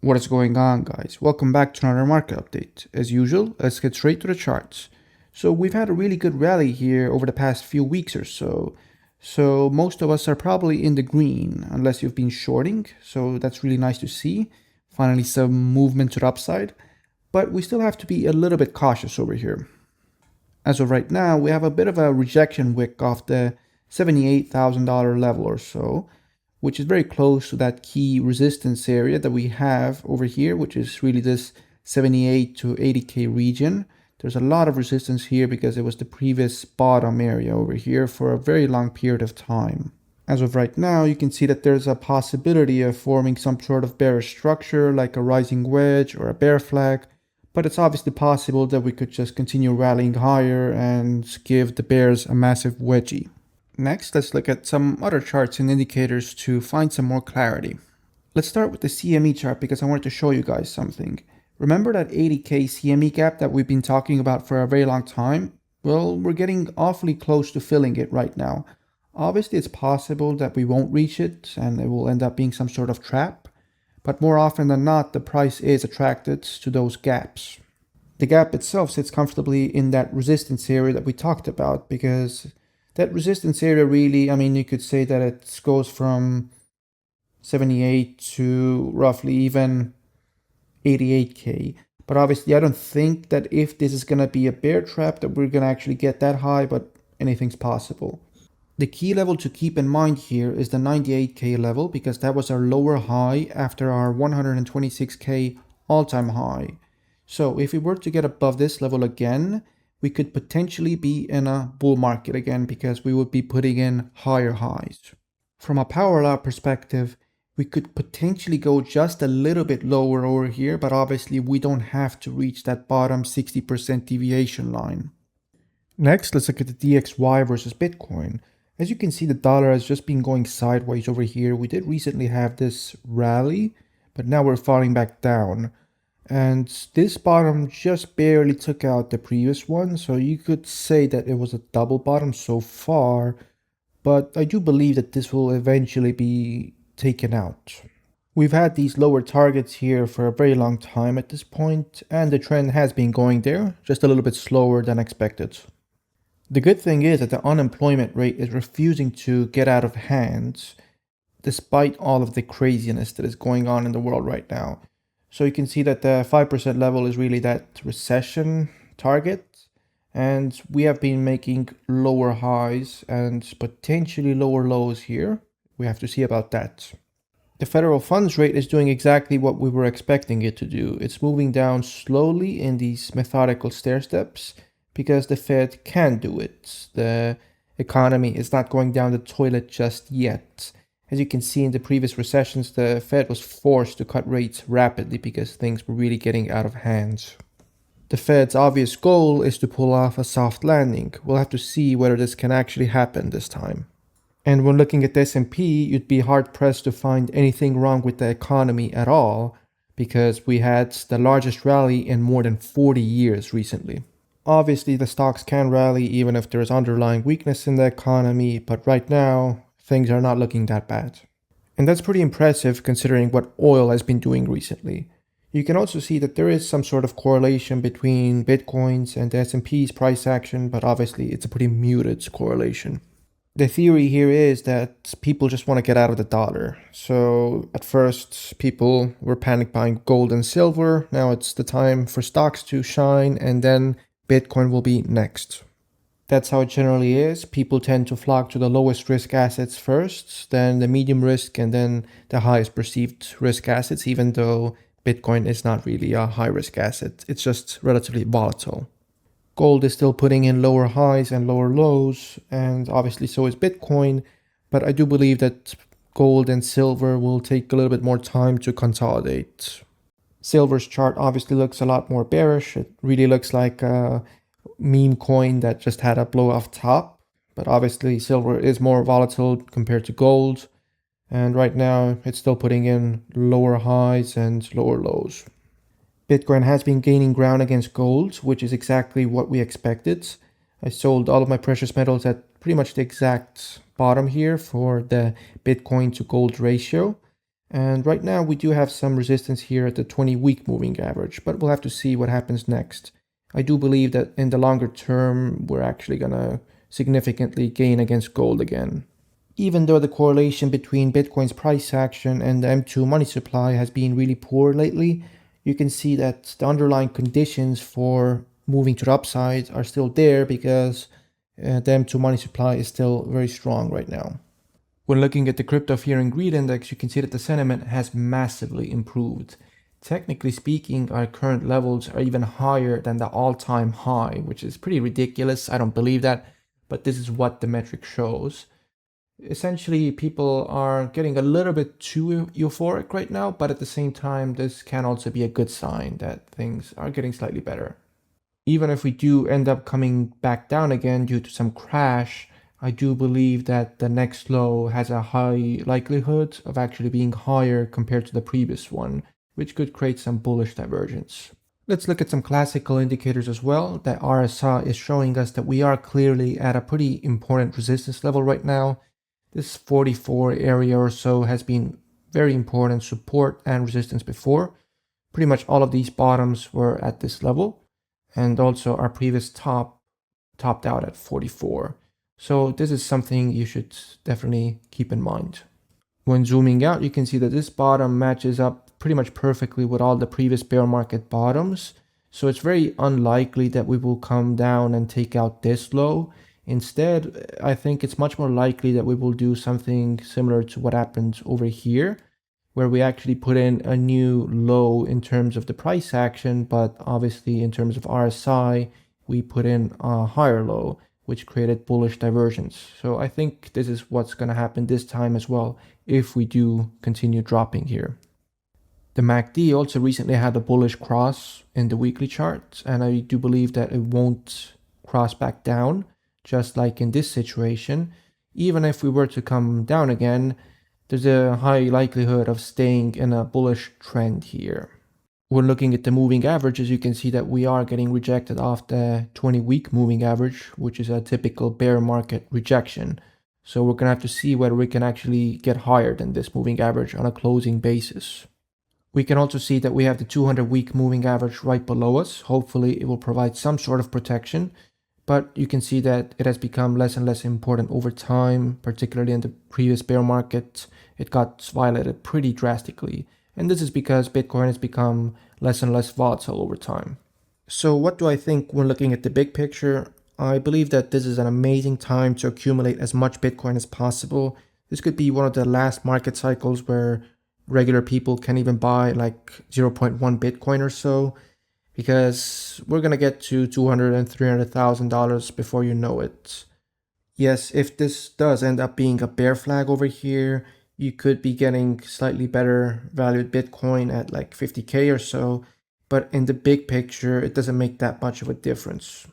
What is going on, guys? Welcome back to another market update. As usual, let's get straight to the charts. So we've had a really good rally here over the past few weeks or so. So most of us are probably in the green unless you've been shorting. So that's really nice to see. Finally some movement to the upside. But we still have to be a little bit cautious over here. As of right now, we have a bit of a rejection wick off the $78,000 level or so, which is very close to that key resistance area that we have over here, which is really this 78 to 80K region. There's a lot of resistance here because it was the previous bottom area over here for a very long period of time. As of right now, you can see that there's a possibility of forming some sort of bearish structure like a rising wedge or a bear flag, but it's obviously possible that we could just continue rallying higher and give the bears a massive wedgie. Next, let's look at some other charts and indicators to find some more clarity. Let's start with the CME chart because I wanted to show you guys something. Remember that 80K CME gap that we've been talking about for a very long time? Well, we're getting awfully close to filling it right now. Obviously, it's possible that we won't reach it and it will end up being some sort of trap, but more often than not, the price is attracted to those gaps. The gap itself sits comfortably in that resistance area that we talked about because that resistance area really, you could say that it goes from 78 to roughly even 88K. But obviously, I don't think that if this is going to be a bear trap that we're going to actually get that high, but anything's possible. The key level to keep in mind here is the 98K level because that was our lower high after our 126K all-time high. So if we were to get above this level again, we could potentially be in a bull market again because we would be putting in higher highs. From a power law perspective, we could potentially go just a little bit lower over here, but obviously we don't have to reach that bottom 60% deviation line. Next, let's look at the DXY versus Bitcoin. As you can see, the dollar has just been going sideways over here. We did recently have this rally, but now we're falling back down. And this bottom just barely took out the previous one, so you could say that it was a double bottom so far, but I do believe that this will eventually be taken out. We've had these lower targets here for a very long time at this point, and the trend has been going there, just a little bit slower than expected. The good thing is that the unemployment rate is refusing to get out of hand, despite all of the craziness that is going on in the world right now. So you can see that the 5% level is really that recession target. And we have been making lower highs and potentially lower lows here. We have to see about that. The federal funds rate is doing exactly what we were expecting it to do. It's moving down slowly in these methodical stair steps because the Fed can do it. The economy is not going down the toilet just yet. As you can see in the previous recessions, the Fed was forced to cut rates rapidly because things were really getting out of hand. The Fed's obvious goal is to pull off a soft landing. We'll have to see whether this can actually happen this time. And when looking at the S&P, you'd be hard-pressed to find anything wrong with the economy at all because we had the largest rally in more than 40 years recently. Obviously, the stocks can rally even if there's underlying weakness in the economy, but right now, things are not looking that bad. And that's pretty impressive considering what oil has been doing recently. You can also see that there is some sort of correlation between Bitcoin's and the S&P's price action, but obviously it's a pretty muted correlation. The theory here is that people just want to get out of the dollar. So at first people were panic buying gold and silver. Now it's the time for stocks to shine and then Bitcoin will be next. That's how it generally is. People tend to flock to the lowest risk assets first, then the medium risk, and then the highest perceived risk assets, even though Bitcoin is not really a high risk asset. It's just relatively volatile. Gold is still putting in lower highs and lower lows, and obviously so is Bitcoin, but I do believe that gold and silver will take a little bit more time to consolidate. Silver's chart obviously looks a lot more bearish. It really looks like a meme coin that just had a blow off top, but obviously silver is more volatile compared to gold, and right now it's still putting in lower highs and lower lows. Bitcoin has been gaining ground against gold, which is exactly what we expected. I sold all of my precious metals at pretty much the exact bottom here for the Bitcoin to gold ratio, And right now we do have some resistance here at the 20-week moving average, but we'll have to see what happens next. I do believe that in the longer term, we're actually gonna significantly gain against gold again. Even though the correlation between Bitcoin's price action and the M2 money supply has been really poor lately, you can see that the underlying conditions for moving to the upside are still there because the M2 money supply is still very strong right now. When looking at the crypto fear and greed index, you can see that the sentiment has massively improved. Technically speaking, our current levels are even higher than the all-time high, which is pretty ridiculous. I don't believe that, but this is what the metric shows. Essentially, people are getting a little bit too euphoric right now, but at the same time, this can also be a good sign that things are getting slightly better. Even if we do end up coming back down again due to some crash, I do believe that the next low has a high likelihood of actually being higher compared to the previous one, which could create some bullish divergence. Let's look at some classical indicators as well. The RSI is showing us that we are clearly at a pretty important resistance level right now. This 44 area or so has been very important support and resistance before. Pretty much all of these bottoms were at this level, and also our previous topped out at 44. So this is something you should definitely keep in mind. When zooming out, you can see that this bottom matches up pretty much perfectly with all the previous bear market bottoms. So it's very unlikely that we will come down and take out this low. Instead, I think it's much more likely that we will do something similar to what happened over here, where we actually put in a new low in terms of the price action, but obviously in terms of RSI, we put in a higher low, which created bullish divergence. So I think this is what's going to happen this time as well, if we do continue dropping here. The MACD also recently had a bullish cross in the weekly chart, and I do believe that it won't cross back down, just like in this situation. Even if we were to come down again, there's a high likelihood of staying in a bullish trend here. When looking at the moving averages, you can see that we are getting rejected off the 20-week moving average, which is a typical bear market rejection. So we're going to have to see whether we can actually get higher than this moving average on a closing basis. We can also see that we have the 200-week moving average right below us. Hopefully it will provide some sort of protection, but you can see that it has become less and less important over time, particularly in the previous bear market. It got violated pretty drastically. And this is because Bitcoin has become less and less volatile over time. So what do I think when looking at the big picture? I believe that this is an amazing time to accumulate as much Bitcoin as possible. This could be one of the last market cycles where regular people can even buy like 0.1 Bitcoin or so, because we're going to get to $200,000 and $300,000 before you know it. Yes, if this does end up being a bear flag over here, you could be getting slightly better valued Bitcoin at like 50K or so, but in the big picture, it doesn't make that much of a difference.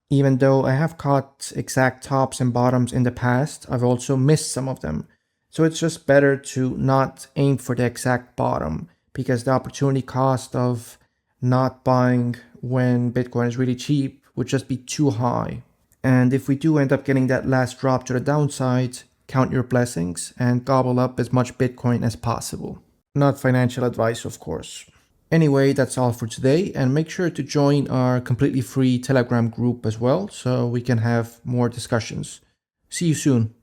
Even though I have caught exact tops and bottoms in the past, I've also missed some of them. So it's just better to not aim for the exact bottom, because the opportunity cost of not buying when Bitcoin is really cheap would just be too high. And if we do end up getting that last drop to the downside, count your blessings and gobble up as much Bitcoin as possible. Not financial advice, of course. Anyway, that's all for today, and make sure to join our completely free Telegram group as well, so we can have more discussions. See you soon.